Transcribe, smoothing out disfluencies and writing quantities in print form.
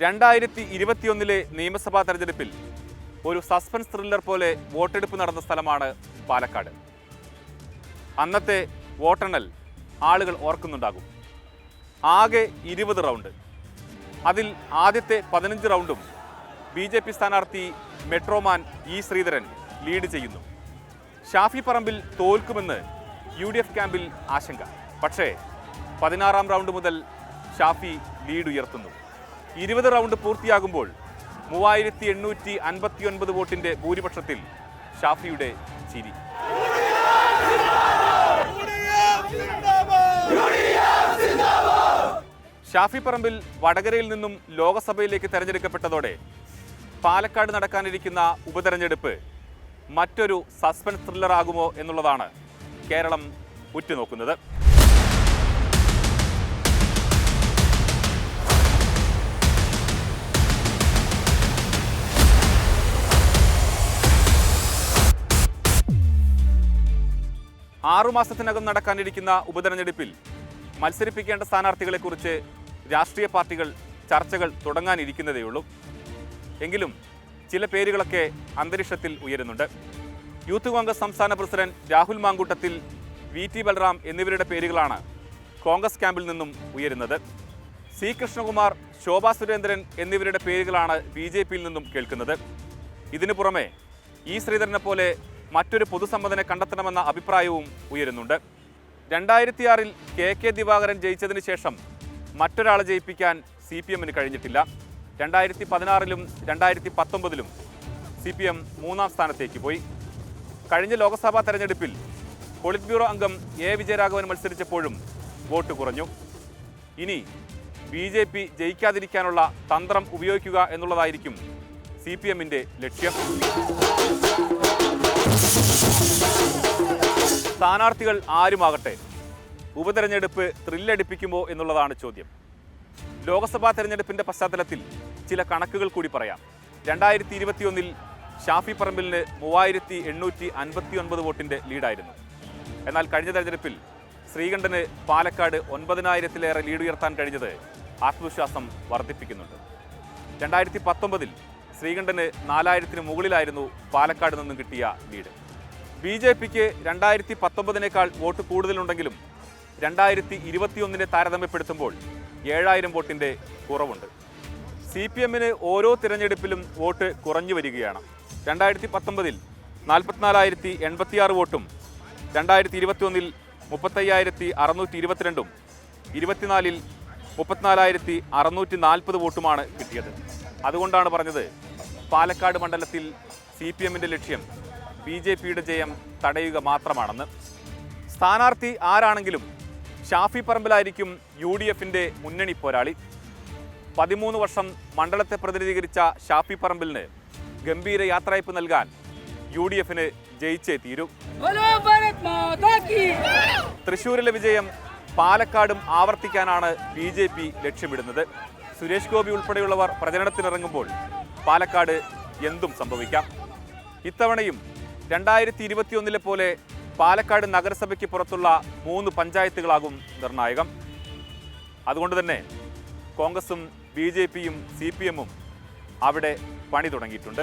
2021 നിയമസഭാ തെരഞ്ഞെടുപ്പിൽ ഒരു സസ്പെൻസ് ത്രില്ലർ പോലെ വോട്ടെടുപ്പ് നടന്ന സ്ഥലമാണ് പാലക്കാട്. അന്നത്തെ വോട്ടെണ്ണൽ ആളുകൾ ഓർക്കുന്നുണ്ടാകും. ആകെ 20 റൗണ്ട്. അതിൽ ആദ്യത്തെ 15 റൗണ്ടും BJP സ്ഥാനാർത്ഥി മെട്രോമാൻ ഇ ശ്രീധരൻ ലീഡ് ചെയ്യുന്നു. ഷാഫി പറമ്പിൽ തോൽക്കുമെന്ന് UDF ക്യാമ്പിൽ ആശങ്ക. പക്ഷേ 16ാം റൗണ്ട് മുതൽ ഷാഫി ലീഡ് ഉയർത്തുന്നു. 20 റൗണ്ട് പൂർത്തിയാകുമ്പോൾ 3859 വോട്ടിന്റെ ഭൂരിപക്ഷത്തിൽ ഷാഫിയുടെ ചിരി. ഷാഫി പറമ്പിൽ വടകരയിൽ നിന്നും ലോകസഭയിലേക്ക് തെരഞ്ഞെടുക്കപ്പെട്ടതോടെ പാലക്കാട് നടക്കാനിരിക്കുന്ന ഉപതെരഞ്ഞെടുപ്പ് മറ്റൊരു സസ്പെൻസ് ത്രില്ലർ ആകുമോ എന്നുള്ളതാണ് കേരളം ഉറ്റുനോക്കുന്നത്. ആറുമാസത്തിനകം നടക്കാനിരിക്കുന്ന ഉപതെരഞ്ഞെടുപ്പിൽ മത്സരിപ്പിക്കേണ്ട സ്ഥാനാർത്ഥികളെക്കുറിച്ച് രാഷ്ട്രീയ പാർട്ടികൾ ചർച്ചകൾ തുടങ്ങാനിരിക്കുന്നതേയുള്ളൂ. എങ്കിലും ചില പേരുകളൊക്കെ അന്തരീക്ഷത്തിൽ ഉയരുന്നുണ്ട്. യൂത്ത് കോൺഗ്രസ് സംസ്ഥാന പ്രസിഡന്റ് രാഹുൽ മാങ്കൂട്ടത്തിൽ, VT ബൽറാം എന്നിവരുടെ പേരുകളാണ് കോൺഗ്രസ് ക്യാമ്പിൽ നിന്നും ഉയരുന്നത്. C കൃഷ്ണകുമാർ, ശോഭാ സുരേന്ദ്രൻ എന്നിവരുടെ പേരുകളാണ് BJPയിൽ നിന്നും കേൾക്കുന്നത്. ഇതിനു പുറമെ ഇ ശ്രീധരനെ പോലെ മറ്റൊരു പൊതുസമ്മതനെ കണ്ടെത്തണമെന്ന അഭിപ്രായവും ഉയരുന്നുണ്ട്. 2006 KK ദിവാകരൻ ജയിച്ചതിന് ശേഷം മറ്റൊരാളെ ജയിപ്പിക്കാൻ CPMന് കഴിഞ്ഞിട്ടില്ല. 2016 2019 CPM 3ാം സ്ഥാനത്തേക്ക് പോയി. കഴിഞ്ഞ ലോക്സഭാ തെരഞ്ഞെടുപ്പിൽ പോളിറ്റ് ബ്യൂറോ അംഗം A വിജയരാഘവൻ മത്സരിച്ചപ്പോഴും വോട്ട് കുറഞ്ഞു. ഇനി BJP ജയിക്കാതിരിക്കാനുള്ള തന്ത്രം ഉപയോഗിക്കുക എന്നുള്ളതായിരിക്കും CPMന്റെ ലക്ഷ്യം. സ്ഥാനാർത്ഥികൾ ആരുമാകട്ടെ, ഉപതെരഞ്ഞെടുപ്പ് ത്രില്ലടിപ്പിക്കുമോ എന്നുള്ളതാണ് ചോദ്യം. ലോക്സഭാ തെരഞ്ഞെടുപ്പിന്റെ പശ്ചാത്തലത്തിൽ ചില കണക്കുകൾ കൂടി പറയാം. 2021 ഷാഫി പറമ്പിലിന് 3859 വോട്ടിന്റെ ലീഡായിരുന്നു. എന്നാൽ കഴിഞ്ഞ തെരഞ്ഞെടുപ്പിൽ ശ്രീകണ്ഠന് പാലക്കാട് 9000-ലേറെ ലീഡ് ഉയർത്താൻ കഴിഞ്ഞത് ആത്മവിശ്വാസം വർദ്ധിപ്പിക്കുന്നുണ്ട്. 2019 ശ്രീകണ്ഠന് 4000-ന് മുകളിലായിരുന്നു പാലക്കാട് നിന്നും കിട്ടിയ ലീഡ്. BJPക്ക് 2019-നേക്കാൾ വോട്ട് കൂടുതലുണ്ടെങ്കിലും 2021-നെ താരതമ്യപ്പെടുത്തുമ്പോൾ 7000 വോട്ടിന്റെ കുറവുണ്ട്. CPMന് ഓരോ തിരഞ്ഞെടുപ്പിലും വോട്ട് കുറഞ്ഞു വരികയാണ്. 2019 44,086 വോട്ടും 2021 35,622 24 34,640 വോട്ടുമാണ് കിട്ടിയത്. അതുകൊണ്ടാണ് പറഞ്ഞത് പാലക്കാട് മണ്ഡലത്തിൽ CPMന്റെ ലക്ഷ്യം BJPയുടെ ജയം തടയുക മാത്രമാണെന്ന്. സ്ഥാനാർത്ഥി ആരാണെങ്കിലും ഷാഫി പറമ്പിലായിരിക്കും UDFന്റെ മുന്നണി പോരാളി. 13 വർഷം മണ്ഡലത്തെ പ്രതിനിധീകരിച്ച ഷാഫി പറമ്പിലിന് ഗംഭീര യാത്രയപ്പ് നൽകാൻ UDFന് ജയിച്ചേ തീരൂ. തൃശ്ശൂരിലെ വിജയം പാലക്കാടും ആവർത്തിക്കാനാണ് BJP ലക്ഷ്യമിടുന്നത്. സുരേഷ് ഗോപി ഉൾപ്പെടെയുള്ളവർ പ്രചരണത്തിനിറങ്ങുമ്പോൾ പാലക്കാട് എന്തും സംഭവിക്കാം. ഇത്തവണയും 2021 പോലെ പാലക്കാട് നഗരസഭയ്ക്ക് പുറത്തുള്ള 3 പഞ്ചായത്തുകളാകും നിർണായകം. അതുകൊണ്ട് തന്നെ കോൺഗ്രസും BJPയും CPMും അവിടെ പണി തുടങ്ങിയിട്ടുണ്ട്.